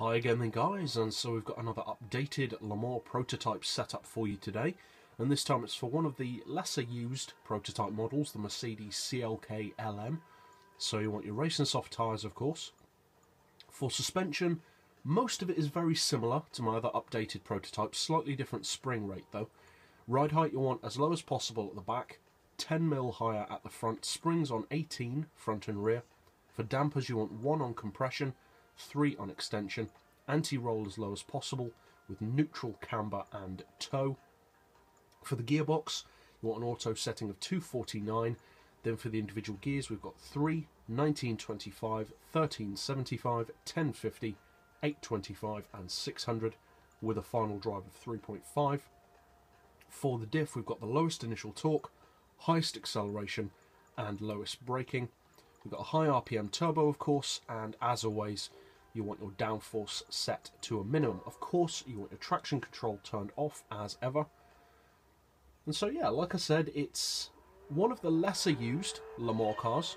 Hi again then guys, and so we've got another updated Le Mans prototype setup for you today, and this time it's for one of the lesser used prototype models, the Mercedes CLK-LM. So you want your racing soft tyres of course. For suspension, most of it is very similar to my other updated prototype, slightly different spring rate though. Ride height you want as low as possible at the back, 10mm higher at the front, springs on 18 front and rear. For dampers you want 1 on compression, 3 on extension, anti-roll as low as possible with neutral camber and toe. For the gearbox you want an auto setting of 249, then for the individual gears we've got 3, 1925, 1375, 1050, 825 and 600 with a final drive of 3.5. For the diff we've got the lowest initial torque, highest acceleration and lowest braking. We've got a high RPM turbo of course, and as always you want your downforce set to a minimum. Of course you want your traction control turned off as ever. And so yeah, like I said, it's one of the lesser used Le Mans cars.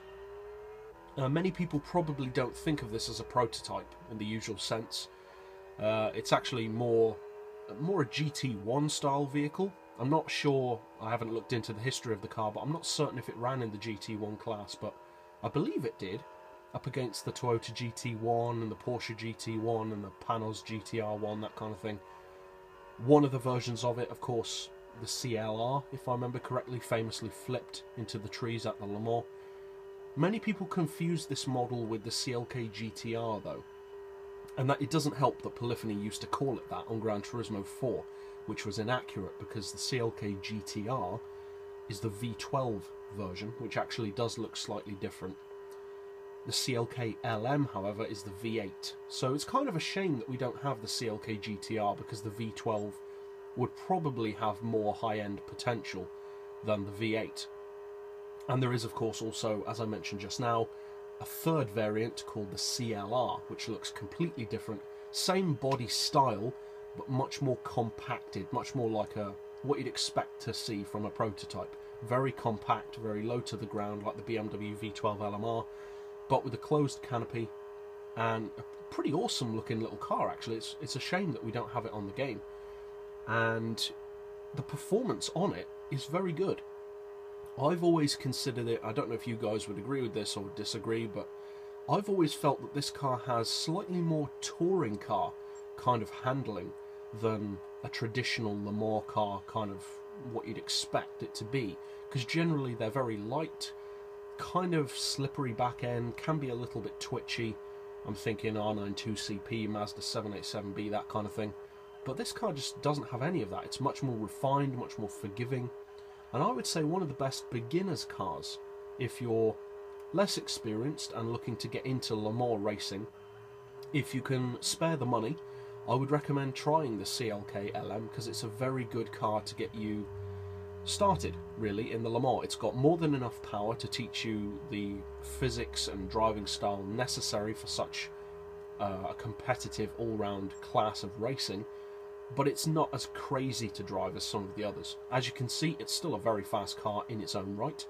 Many people probably don't think of this as a prototype in the usual sense. It's actually more a GT1 style vehicle. I'm not sure, I haven't looked into the history of the car, but I'm not certain if it ran in the GT1 class, but I believe it did, up against the Toyota GT1 and the Porsche GT1 and the Panos GTR1, that kind of thing. One of the versions of it, of course, the CLR, if I remember correctly, famously flipped into the trees at the Le Mans. Many people confuse this model with the CLK GTR though, and that it doesn't help that Polyphony used to call it that on GranTurismo 4, which was inaccurate because the CLK GTR is the V12 version, which actually does look slightly different. The CLK-LM, however, is the V8, so it's kind of a shame that we don't have the CLK GTR because the V12 would probably have more high-end potential than the V8. And there is, of course, also, as I mentioned just now, a third variant called the CLR, which looks completely different, same body style, but much more compacted, much more like what you'd expect to see from a prototype. Very compact, very low to the ground, like the BMW V12 LMR, but with a closed canopy and a pretty awesome looking little car actually. It's a shame that we don't have it on the game. And the performance on it is very good. I've always considered it, I don't know if you guys would agree with this or disagree, but I've always felt that this car has slightly more touring car kind of handling than a traditional Le Mans car, kind of what you'd expect it to be, because generally they're very light, kind of slippery back end, can be a little bit twitchy. I'm thinking R92CP, Mazda 787B, that kind of thing. But this car just doesn't have any of that. It's much more refined, much more forgiving, and I would say one of the best beginners cars if you're less experienced and looking to get into Le Mans racing. If you can spare the money, I would recommend trying the CLK-LM because it's a very good car to get you started, really, in the Le Mans. It's got more than enough power to teach you the physics and driving style necessary for such a competitive all-round class of racing, but it's not as crazy to drive as some of the others. As you can see, it's still a very fast car in its own right.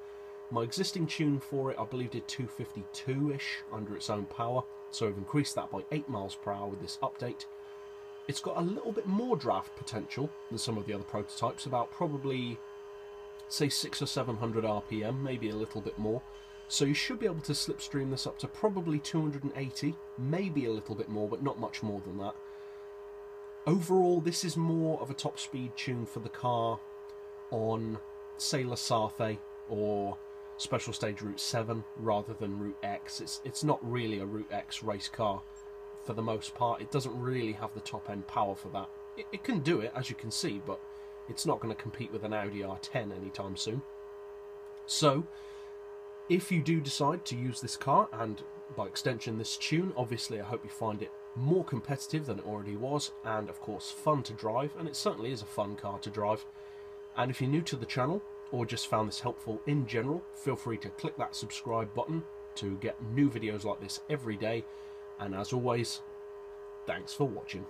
My existing tune for it, I believe, did 252-ish under its own power, so I've increased that by 8 miles per hour with this update. It's got a little bit more draft potential than some of the other prototypes, about probably, say, 600 or 700 RPM, maybe a little bit more. So you should be able to slipstream this up to probably 280, maybe a little bit more, but not much more than that. Overall, this is more of a top speed tune for the car on, say, La Sarthe or Special Stage Route 7 rather than Route X. It's not really a Route X race car for the most part. It doesn't really have the top end power for that. It can do it, as you can see, but it's not going to compete with an Audi R10 anytime soon. So, if you do decide to use this car, and by extension this tune, obviously I hope you find it more competitive than it already was, and of course fun to drive, and it certainly is a fun car to drive. And if you're new to the channel, or just found this helpful in general, feel free to click that subscribe button to get new videos like this every day. And as always, thanks for watching.